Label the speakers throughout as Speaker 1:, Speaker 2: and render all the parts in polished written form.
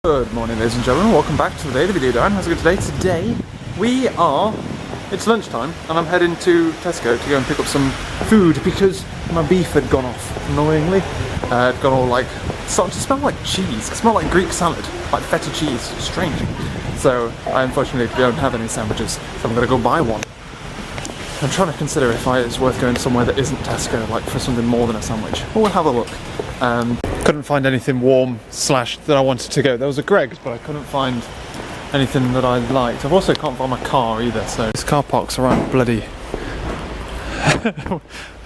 Speaker 1: Good morning, ladies and gentlemen, welcome back to the daily video. Darren, how's it going today? It's lunchtime and I'm heading to Tesco to go and pick up some food because my beef had gone off, annoyingly. It got all like, starting to smell like cheese. It smelled like Greek salad, like feta cheese, strange. So I unfortunately don't have any sandwiches, so I'm going to go buy one. I'm trying to consider if it's worth going somewhere that isn't Tesco, like for something more than a sandwich. But we'll have a look. Couldn't find anything warm / that I wanted to go. There was a Greggs, but I couldn't find anything that I liked. I've also can't find my car either, so this car park's around bloody...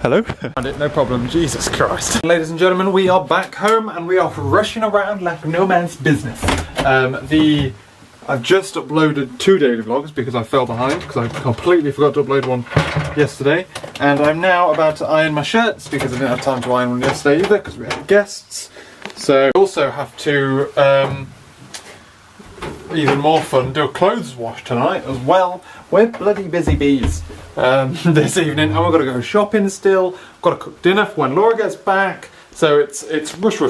Speaker 1: Hello? Found it, no problem, Jesus Christ. Ladies and gentlemen, we are back home and we are rushing around like no man's business. I've just uploaded 2 daily vlogs because I fell behind, because I completely forgot to upload one yesterday. And I'm now about to iron my shirts because I didn't have time to iron one yesterday either because we had guests. So I also have to, even more fun, do a clothes wash tonight as well. We're bloody busy bees this evening, and we've got to go shopping still. Got to cook dinner for when Laura gets back. So it's rush.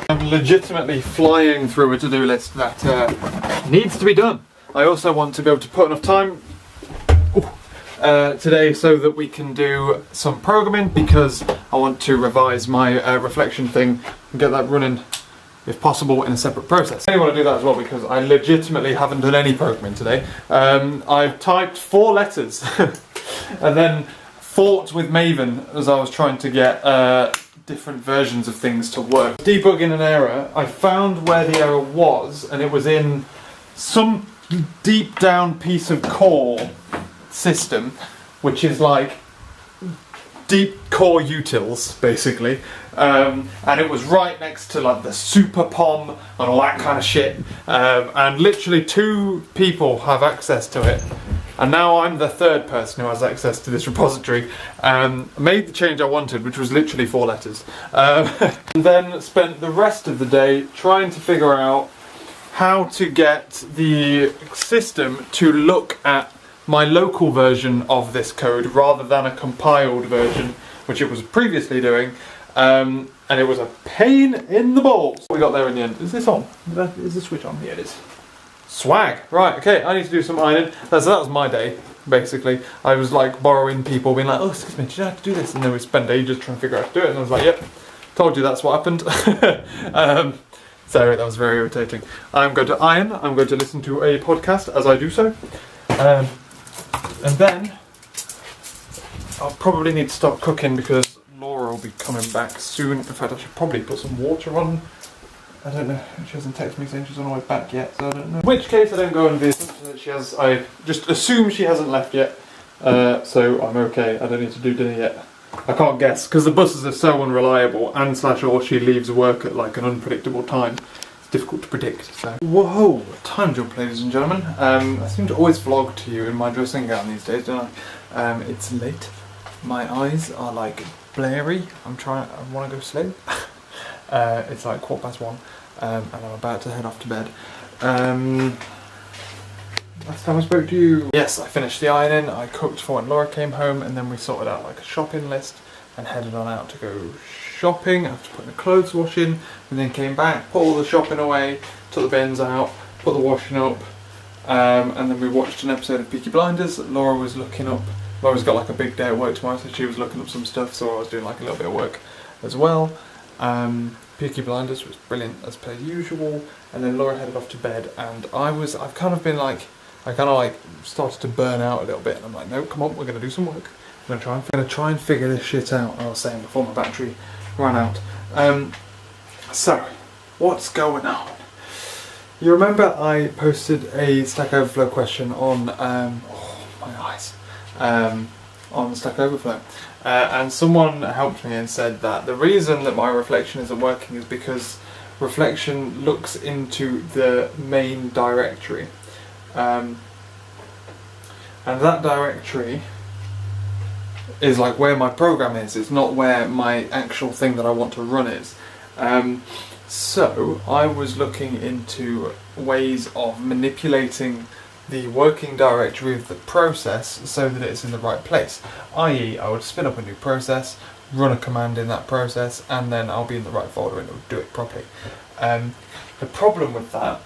Speaker 1: I'm legitimately flying through a to-do list that needs to be done. I also want to be able to put enough time today so that we can do some programming because I want to revise my reflection thing and get that running, if possible, in a separate process. I want to do that as well because I legitimately haven't done any programming today. I've typed 4 letters and then fought with Maven as I was trying to get different versions of things to work. Debugging an error, I found where the error was, and it was in some deep down piece of core system, which is like deep core utils basically, and it was right next to like the super pom and all that kind of shit, and literally 2 people have access to it. And now I'm the 3rd person who has access to this repository. Made the change I wanted, which was literally 4 letters. And then spent the rest of the day trying to figure out how to get the system to look at my local version of this code rather than a compiled version, which it was previously doing. And it was a pain in the balls. We got there in the end. Is this on? Is the switch on? Yeah, it is. Swag! Right, okay, I need to do some ironing. So that was my day, basically. I was like borrowing people, being like, oh, excuse me, did you know how to do this? And then we spent ages trying to figure out how to do it, and I was like, yep, told you that's what happened. So that was very irritating. I'm going to iron, I'm going to listen to a podcast as I do so. And then I'll probably need to start cooking because Laura will be coming back soon. In fact, I should probably put some water on. I don't know, she hasn't texted me saying she's on her way back yet, so I don't know. In which case I don't go on the assumption that she has, I just assume she hasn't left yet, so I'm okay, I don't need to do dinner yet. I can't guess, because the buses are so unreliable, and / or she leaves work at like an unpredictable time. It's difficult to predict, so. Whoa, time jump, ladies and gentlemen. I seem to always vlog to you in my dressing gown these days, don't I? It's late, my eyes are like blurry, I want to go sleep. It's like 1:15, and I'm about to head off to bed. Last time I spoke to you, yes, I finished the ironing, I cooked for when Laura came home, and then we sorted out like a shopping list and headed on out to go shopping after putting the clothes washing, and then came back, put all the shopping away, took the bins out, put the washing up, and then we watched an episode of Peaky Blinders. Laura's got like a big day at work tomorrow, so she was looking up some stuff, so I was doing like a little bit of work as well. Peaky Blinders was brilliant as per usual, and then Laura headed off to bed, and I've kind of been like, I kind of like started to burn out a little bit, and I'm like, no, come on, we're going to do some work. I'm going to try and figure this shit out, I was saying before my battery ran out. So, what's going on? You remember I posted a Stack Overflow question on, on Stack Overflow. And someone helped me and said that the reason that my reflection isn't working is because reflection looks into the main directory. And that directory is like where my program is, it's not where my actual thing that I want to run is. So I was looking into ways of manipulating the working directory of the process so that it's in the right place, i.e. I would spin up a new process, run a command in that process, and then I'll be in the right folder and it'll do it properly. The problem with that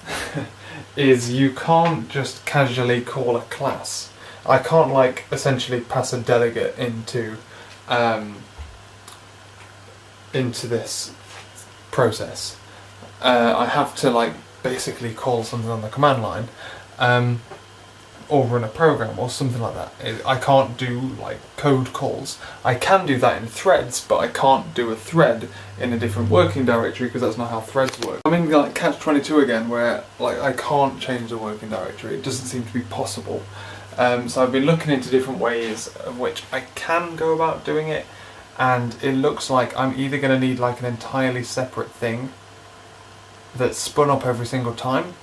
Speaker 1: is you can't just casually call a class. I can't like essentially pass a delegate into this process. I have to like basically call something on the command line, or run a program or something like that. I can't do like code calls. I can do that in threads, but I can't do a thread in a different working directory because that's not how threads work. I'm in like catch-22 again, where like I can't change the working directory. It doesn't seem to be possible. So I've been looking into different ways of which I can go about doing it, and it looks like I'm either going to need like an entirely separate thing that's spun up every single time,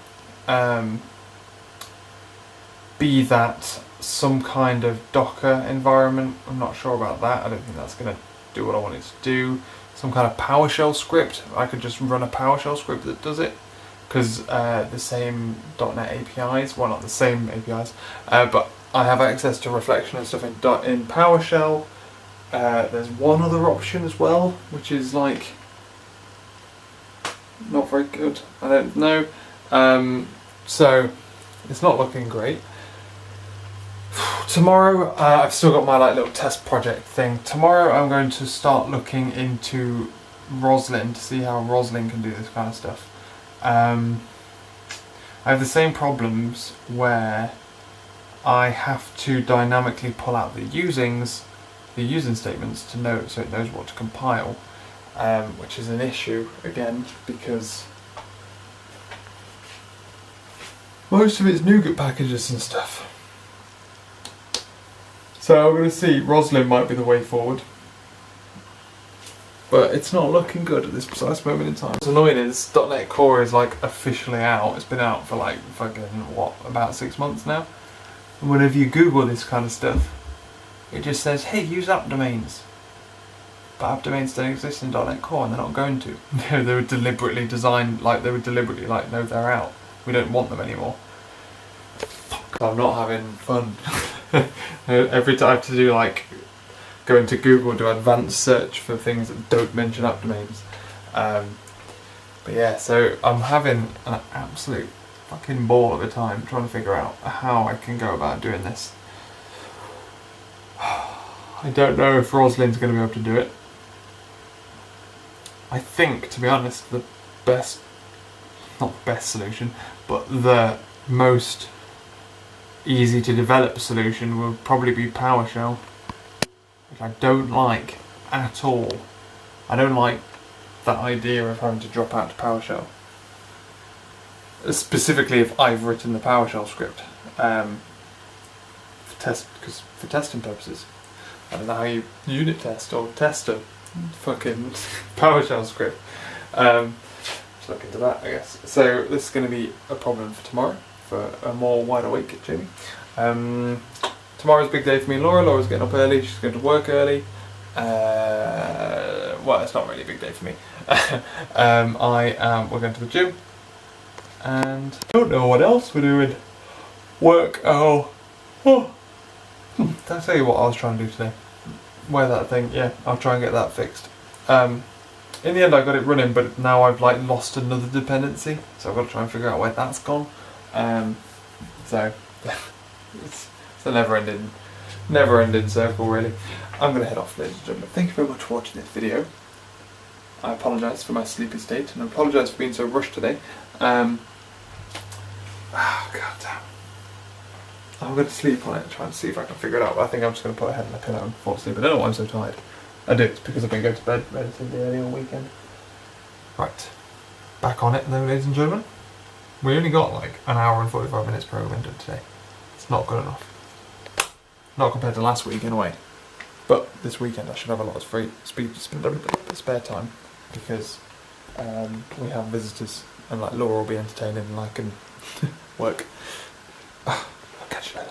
Speaker 1: be that some kind of Docker environment. I'm not sure about that. I don't think that's going to do what I want it to do. Some kind of PowerShell script. I could just run a PowerShell script that does it, because the same .NET APIs, well not the same APIs, but I have access to reflection and stuff in PowerShell. There's one other option as well, which is like not very good. I don't know. So it's not looking great. Tomorrow, I've still got my like little test project thing. Tomorrow I'm going to start looking into Roslyn to see how Roslyn can do this kind of stuff. I have the same problems where I have to dynamically pull out the using statements to know, so it knows what to compile, which is an issue again because most of it's NuGet packages and stuff. So I'm going to see, Roslyn might be the way forward, but it's not looking good at this precise moment in time. What's annoying is .NET Core is like officially out. It's been out for like fucking what, about 6 months now. And whenever you Google this kind of stuff, it just says, hey, use app domains. But app domains don't exist in .NET Core, and they're not going to. They were deliberately designed, like they were deliberately like, no, they're out. We don't want them anymore. Fuck, I'm not having fun. Every time I have to do like, go into Google, do advanced search for things that don't mention app domains. But yeah, so I'm having an absolute fucking ball of a time trying to figure out how I can go about doing this. I don't know if Roslyn's going to be able to do it. I think, to be honest, the best, not the best solution, but the most easy to develop solution will probably be PowerShell, which I don't like at all. I don't like that idea of having to drop out to PowerShell. Specifically if I've written the PowerShell script for testing purposes. I don't know how you unit test or test a fucking PowerShell script. Let's look into that, I guess. So this is going to be a problem for tomorrow, for a more wide awake Jamie. Tomorrow's a big day for me and Laura. Laura's getting up early, she's going to work early. Well, it's not really a big day for me. We're going to the gym. And I don't know what else we're doing. Work, I'll tell you what I was trying to do today. Wear that thing, yeah, I'll try and get that fixed. In the end I got it running, but now I've like lost another dependency, so I've got to try and figure out where that's gone. So it's a never-ending circle really. I'm going to head off, ladies and gentlemen. Thank you very much for watching this video. I apologise for my sleepy state, and I apologise for being so rushed today. Oh, god damn. I'm going to sleep on it and try and see if I can figure it out, but I think I'm just going to put a head in the pillow and fall asleep. I don't know why I'm so tired. I do, it's because I've been going to bed relatively early all weekend. Right, back on it though, ladies and gentlemen. We only got like an hour and 45 minutes programming done today. It's not good enough. Not compared to last week in a way. But this weekend I should have a lot of spare time, because we have visitors and like Laura will be entertaining and I can work. I'll catch you later.